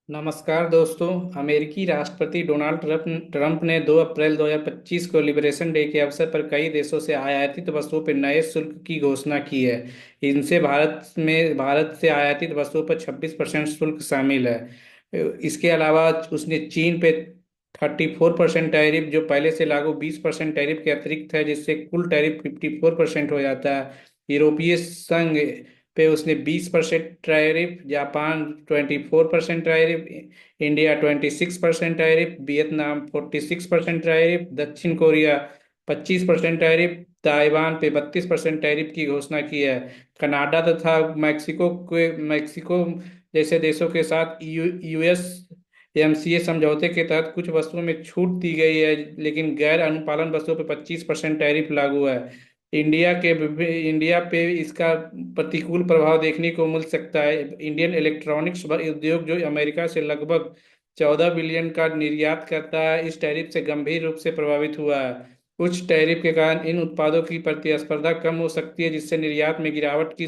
नमस्कार दोस्तों। अमेरिकी राष्ट्रपति डोनाल्ड ट्रंप ने 2 अप्रैल 2025 को लिबरेशन डे के अवसर पर कई देशों से आयातित वस्तुओं पर नए शुल्क की घोषणा की है। इनसे भारत से आयातित वस्तुओं पर 26% शुल्क शामिल है। इसके अलावा उसने चीन पे 34% टैरिफ, जो पहले से लागू 20% टैरिफ के अतिरिक्त है, जिससे कुल टैरिफ 54% हो जाता है। यूरोपीय संघ पे उसने 20% tariff, Japan 24% tariff, India 26% tariff, Vietnam 46% tariff, दक्षिण कोरिया 25% टैरिफ, ताइवान पे 32% टैरिफ की घोषणा की है। कनाडा तथा मैक्सिको जैसे देशों के साथ यूएस एमसीए समझौते के तहत कुछ वस्तुओं में छूट दी गई है, लेकिन गैर अनुपालन वस्तुओं पर 25% टैरिफ लागू है। इंडिया पे इसका प्रतिकूल प्रभाव देखने को मिल सकता है। इंडियन इलेक्ट्रॉनिक्स उद्योग, जो अमेरिका से लगभग 14 बिलियन का निर्यात करता है, इस टैरिफ से गंभीर रूप से प्रभावित हुआ है। उच्च टैरिफ के कारण इन उत्पादों की प्रतिस्पर्धा कम हो सकती है, जिससे निर्यात में गिरावट की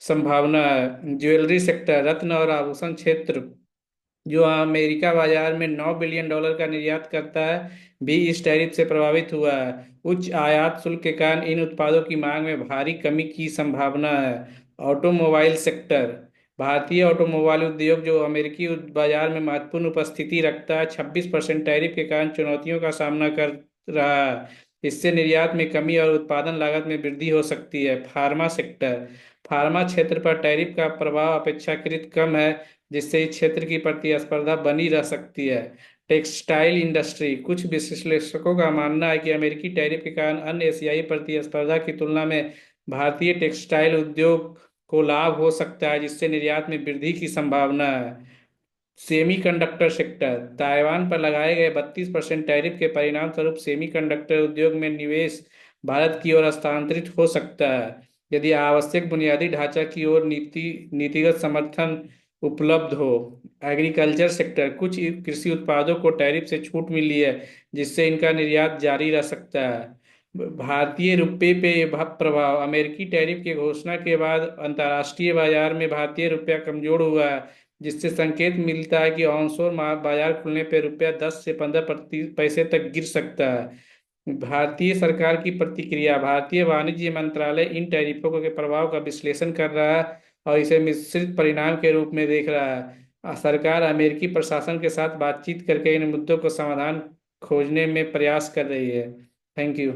संभावना है। ज्वेलरी सेक्टर, रत्न और आभूषण क्षेत्र, जो अमेरिका बाजार में $9 बिलियन का निर्यात करता है, भी इस टैरिफ से प्रभावित हुआ है। उच्च आयात शुल्क के कारण इन उत्पादों की मांग में भारी कमी की संभावना है। ऑटोमोबाइल सेक्टर, भारतीय ऑटोमोबाइल उद्योग, जो अमेरिकी बाजार में महत्वपूर्ण उपस्थिति रखता है, 26% टैरिफ के कारण चुनौतियों का सामना कर रहा है। इससे निर्यात में कमी और उत्पादन लागत में वृद्धि हो सकती है। फार्मा सेक्टर, फार्मा क्षेत्र पर टैरिफ का प्रभाव अपेक्षाकृत कम है, जिससे इस क्षेत्र की प्रतिस्पर्धा बनी रह सकती है। टेक्सटाइल इंडस्ट्री, कुछ विश्लेषकों का मानना है कि अमेरिकी टैरिफ के कारण अन्य एशियाई प्रतिस्पर्धा की तुलना में भारतीय टेक्सटाइल उद्योग को लाभ हो सकता है, जिससे निर्यात में वृद्धि की संभावना है। सेमीकंडक्टर सेक्टर, ताइवान पर लगाए गए 32% टैरिफ के परिणाम स्वरूप सेमीकंडक्टर उद्योग में निवेश भारत की ओर हस्तांतरित हो सकता है, यदि आवश्यक बुनियादी ढांचा की ओर नीतिगत समर्थन उपलब्ध हो। एग्रीकल्चर सेक्टर, कुछ कृषि उत्पादों को टैरिफ से छूट मिली है, जिससे इनका निर्यात जारी रह सकता है। भारतीय रुपये पे प्रभाव, अमेरिकी टैरिफ की घोषणा के बाद अंतर्राष्ट्रीय बाजार में भारतीय रुपया कमजोर हुआ है, जिससे संकेत मिलता है कि ऑनशोर बाजार खुलने पर रुपया 10 से 15 पैसे तक गिर सकता है। भारतीय सरकार की प्रतिक्रिया, भारतीय वाणिज्य मंत्रालय इन टैरिफों के प्रभाव का विश्लेषण कर रहा है और इसे मिश्रित परिणाम के रूप में देख रहा है। सरकार अमेरिकी प्रशासन के साथ बातचीत करके इन मुद्दों को समाधान खोजने में प्रयास कर रही है। Thank you.